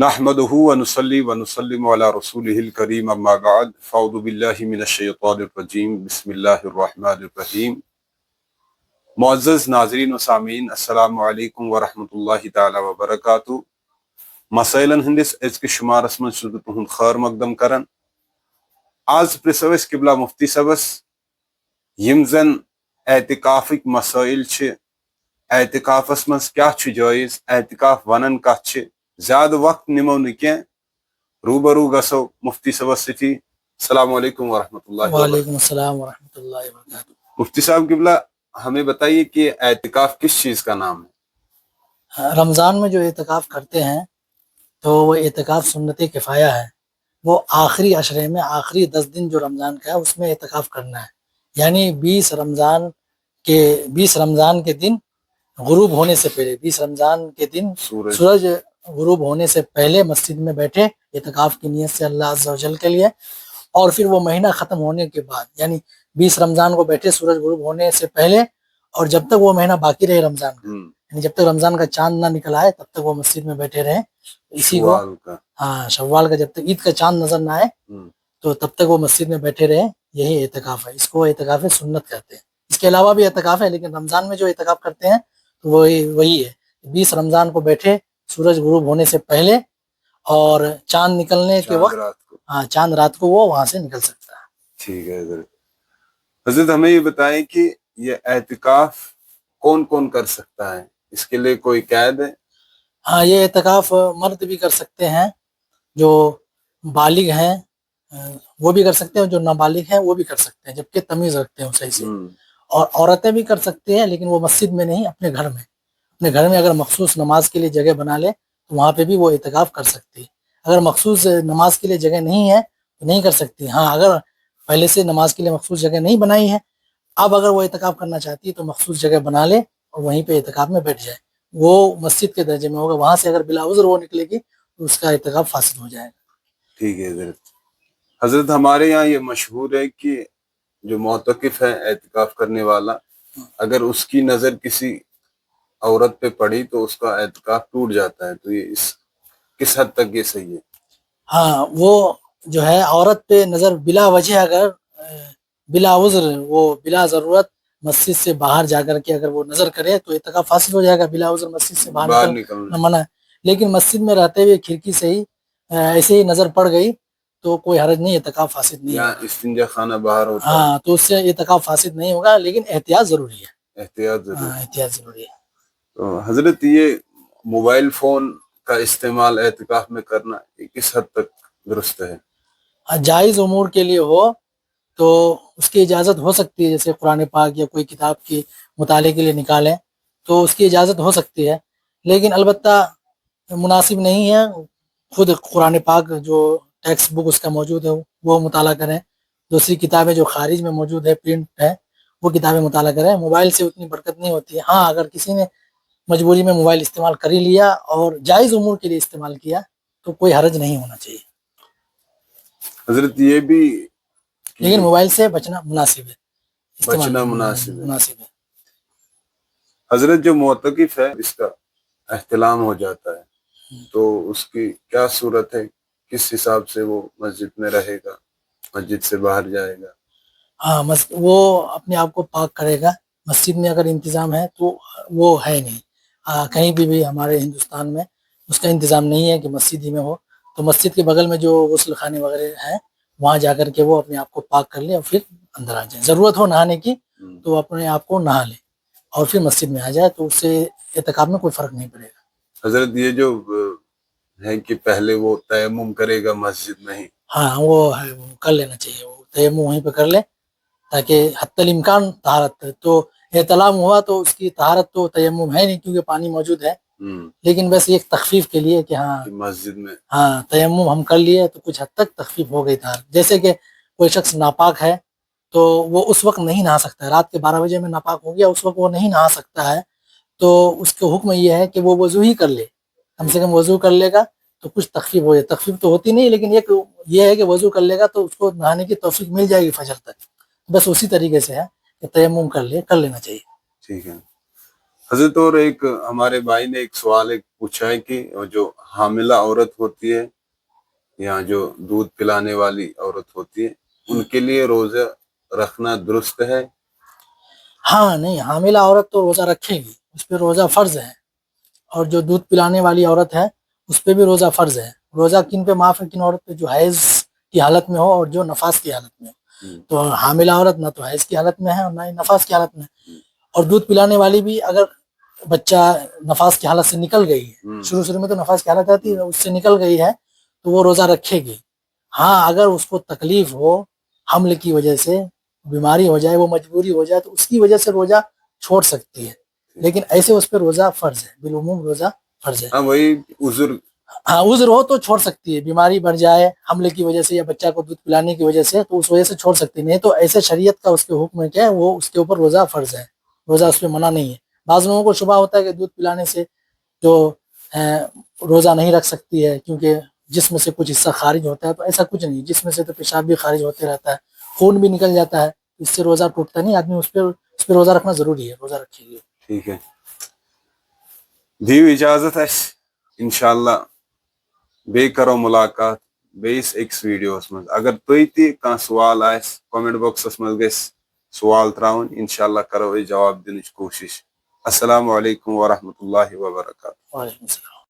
نحمده ونصلي ونسلم على رسوله الكريم اما بعد فاعوذ باللہ من الشیطان الرجیم بسم اللہ الرحمن الرحیم۔ معزز ناظرین و سامعین، السلام علیکم ورحمۃ اللہ تعالی وبرکاتہ۔ مسائلن ہندس ازکہ شمارس من چھس بہ تہند خیر مقدم کران۔ آز پرسو اس قبلہ مفتی صبس یم زن اعتکافک مسائل چھ، اعتکافس من کیا چھ جائز، اعتکاف ونن کت چھ، زیادہ وقت نمو نہ روبرو گسو مفتی صبس ستی۔ السلام علیکم ورحمۃ اللہ وبرکاتہ۔ وعلیکم السلام ورحمۃ اللہ وبرکاتہ۔ مفتی صاحب قبلہ ہمیں بتائیے کہ اعتکاف کس چیز کا نام ہے؟ رمضان میں جو اعتکاف کرتے ہیں تو وہ اعتکاف سنت کفایہ ہے۔ وہ آخری عشرے میں آخری 10 دن جو رمضان کا ہے اس میں اعتکاف کرنا ہے، یعنی 20 رمضان کے دن غروب ہونے سے پہلے، 20 رمضان کے دن سورج غروب ہونے سے پہلے مسجد میں بیٹھے اعتکاف کی نیت سے اللہ عز و جل کے لیے، اور پھر وہ مہینہ ختم ہونے کے بعد، یعنی 20 رمضان کو بیٹھے سورج غروب ہونے سے پہلے، اور جب تک وہ مہینہ باقی رہے رمضان کا، یعنی جب تک رمضان کا چاند نہ نکل آئے تب تک وہ مسجد میں بیٹھے رہیں۔ اسی کو شوال کا جب تک عید کا چاند نظر نہ آئے تو تب تک وہ مسجد میں بیٹھے رہیں، یہی اعتکاف ہے۔ اس کو اعتکاف سنت کہتے ہیں۔ اس کے علاوہ بھی اعتکاف ہے، لیکن رمضان میں جو اعتکاف کرتے ہیں تو وہی ہے، 20 رمضان کو بیٹھے سورج غروب ہونے سے پہلے، اور چاند نکلنے کے وقت، چاند رات کو وہ وہاں سے نکل سکتا ہے۔ ٹھیک ہے حضرت، ہمیں یہ بتائیں کہ یہ اعتکاف کون کون کر سکتا ہے، اس کے لیے کوئی قید ہے؟ ہاں، یہ اعتکاف مرد بھی کر سکتے ہیں، جو بالغ ہیں وہ بھی کر سکتے ہیں، جو نابالغ ہیں وہ بھی کر سکتے ہیں، جبکہ تمیز رکھتے ہیں صحیح سے۔ اور عورتیں بھی کر سکتے ہیں، لیکن وہ مسجد میں نہیں، اپنے گھر میں۔ اپنے گھر میں اگر مخصوص نماز کے لیے جگہ بنا لے تو وہاں پہ بھی وہ اعتکاف کر سکتی ہے۔ اگر مخصوص نماز کے لیے جگہ نہیں ہے تو نہیں کر سکتی۔ ہاں، اگر پہلے سے نماز کے لیے مخصوص جگہ نہیں بنائی ہے، اب اگر وہ اعتکاف کرنا چاہتی ہے تو مخصوص جگہ بنا لے اور وہیں پہ اعتکاف میں بیٹھ جائے، وہ مسجد کے درجے میں ہوگا۔ وہاں سے اگر بلا عذر وہ نکلے گی تو اس کا اعتکاف فاسد ہو جائے گا۔ ٹھیک ہے حضرت، ہمارے یہاں یہ مشہور ہے کہ جو معتکف ہے اعتکاف کرنے والا، اگر اس کی نظر کسی عورت پہ پڑی تو اس کا اعتکاف ٹوٹ جاتا ہے، تو یہ کس حد تک یہ صحیح ہے؟ ہاں، وہ جو ہے عورت پہ نظر بلا وجہ، اگر بلا عذر، وہ بلا ضرورت مسجد سے باہر جا کر کے اگر وہ نظر کرے تو اعتکاف فاسد ہو جائے گا۔ بلا عذر مسجد سے باہر نکلنا منع ہے، لیکن مسجد میں رہتے ہوئے کھڑکی سے ہی ایسے ہی نظر پڑ گئی تو کوئی حرج نہیں، اعتکاف فاسد نہیں ہوگا۔ استنجا خانہ باہر ہوتا ہے، ہاں، تو اس سے اعتکاف فاسد نہیں ہوگا، لیکن احتیاط ضروری ہے۔ احتیاط ضروری ہے۔ تو حضرت، یہ موبائل فون کا استعمال اعتکاف میں کرنا یہ کس حد تک درست ہے؟ جائز امور کے لیے ہو تو اس کی اجازت ہو سکتی ہے، جیسے قرآن پاک یا کوئی کتاب کی مطالعے کے لیے نکالیں تو اس کی اجازت ہو سکتی ہے، لیکن البتہ مناسب نہیں ہے خود قرآن پاک جو ٹیکسٹ بک اس کا موجود ہے وہ مطالعہ کریں، دوسری کتابیں جو خارج میں موجود ہے، پرنٹ ہے، وہ کتابیں مطالعہ کریں۔ موبائل سے اتنی برکت نہیں ہوتی ہے۔ ہاں، اگر کسی نے مجبوری میں موبائل استعمال کر ہی لیا اور جائز امور کے لیے استعمال کیا تو کوئی حرج نہیں ہونا چاہیے۔ حضرت، یہ بھی لیکن موبائل سے بچنا مناسب ہے، بچنا مناسب ہے۔ حضرت، جو معتکف ہے اس کا احتلام ہو جاتا ہے تو اس کی کیا صورت ہے؟ کس حساب سے وہ مسجد میں رہے گا، مسجد سے باہر جائے گا؟ ہاں، وہ اپنے آپ کو پاک کرے گا۔ مسجد میں اگر انتظام ہے تو وہ ہے نہیں، کہیں بھی ہمارے ہندوستان میں اس کا انتظام نہیں ہے کہ مسجد ہی میں ہو، تو مسجد کے بغل میں جو غسل خانے وغیرہ ہیں وہاں جا کر کے وہ اپنے آپ کو پاک کر لے اور پھر اندر آ جائے۔ ضرورت ہو نہانے کی تو اپنے آپ کو نہا لے اور پھر مسجد میں آ جائے، تو اس سے اعتکاف میں کوئی فرق نہیں پڑے گا۔ حضرت، یہ جو ہے کہ پہلے وہ تیمم کرے گا مسجد میں ہی، ہاں، وہ ہے، وہ کر لینا چاہیے، وہ تیمم وہیں پہ کر لے تاکہ حتی الامکان طہارت، تو احتلام ہوا تو اس کی طہارت تو تیمم ہے نہیں کیونکہ پانی موجود ہے، لیکن بس ایک تخفیف کے لیے کہ ہاں مسجد میں تیمم ہم کر لیے تو کچھ حد تک تخفیف ہو گئی طہارت۔ جیسے کہ کوئی شخص ناپاک ہے تو وہ اس وقت نہیں نہا سکتا ہے، رات کے 12 بجے میں ناپاک ہو گیا، اس وقت وہ نہیں نہا سکتا ہے، تو اس کے حکم یہ ہے کہ وہ وضو ہی کر لے، کم سے کم وضو کر لے گا تو کچھ تخفیف ہو جائے۔ تخفیف تو ہوتی نہیں، لیکن ایک یہ ہے کہ وضو کر لے گا تو اس کو نہانے کی توفیق مل جائے گی فجر تک۔ بس اسی طریقے سے ہے کہ تیمم کر لینا چاہیے۔ ٹھیک ہے حضرت اور ایک ہمارے بھائی نے ایک سوال ایک پوچھا ہے کہ جو حاملہ عورت ہوتی ہے یا جو دودھ پلانے والی عورت ہوتی ہے ان کے لیے روزہ رکھنا درست ہے؟ ہاں نہیں، حاملہ عورت تو روزہ رکھے گی، اس پہ روزہ فرض ہے، اور جو دودھ پلانے والی عورت ہے اس پہ بھی روزہ فرض ہے۔ روزہ کن پہ معاف ہے؟ کن عورت پہ جو حیض کی حالت میں ہو اور جو نفاس کی حالت میں ہو۔ تو حاملہ عورت نہ تو حیض کی حالت میں ہے اور نہ ہی نفاس کی حالت میں، اور دودھ پلانے والی بھی اگر بچہ نفاس کی حالت سے نکل گئی ہے، شروع میں تو نفاس کی حالت آتی ہے، اس سے نکل گئی ہے تو وہ روزہ رکھے گی۔ ہاں اگر اس کو تکلیف ہو، حمل کی وجہ سے بیماری ہو جائے، وہ مجبوری ہو جائے، تو اس کی وجہ سے روزہ چھوڑ سکتی ہے، لیکن ایسے اس پہ روزہ فرض ہے، بالعموم روزہ فرض ہے۔ ہاں وہی عذر، ہاں عذر ہو تو چھوڑ سکتی ہے، بیماری بڑھ جائے حملے کی وجہ سے یا بچہ کو دودھ پلانے کی وجہ سے، تو اس وجہ سے چھوڑ سکتی ہے، نہیں تو ایسے شریعت کا اس کے حکم ہے کہ وہ اس کے اوپر روزہ فرض ہے، روزہ اس پہ منع نہیں ہے۔ بعض لوگوں کو شبہ ہوتا ہے کہ دودھ پلانے سے جو روزہ نہیں رکھ سکتی ہے کیونکہ جسم سے کچھ حصہ خارج ہوتا ہے، تو ایسا کچھ نہیں، جسم سے تو پیشاب بھی خارج ہوتے رہتا ہے، خون بھی نکل جاتا ہے، اس سے روزہ ٹوٹتا نہیں، آدمی اس پہ روزہ رکھنا ضروری ہے، روزہ رکھے گی۔ ٹھیک ہے، دیو اجازت اس انشاءاللہ بے کرو ملاقات بیس ایکس ویڈیوس مز۔ اگر تُہۍ تہِ کانٛہہ سوال آسہِ کومنٹ باکسس مز گژھِ سوال تراوُن، انشاءاللہ کرو أسۍ جواب دِنٕچ کوٗشش۔ السلام علیکم ورحمۃ اللہ وبرکاتہ۔ وعلیکم السلام۔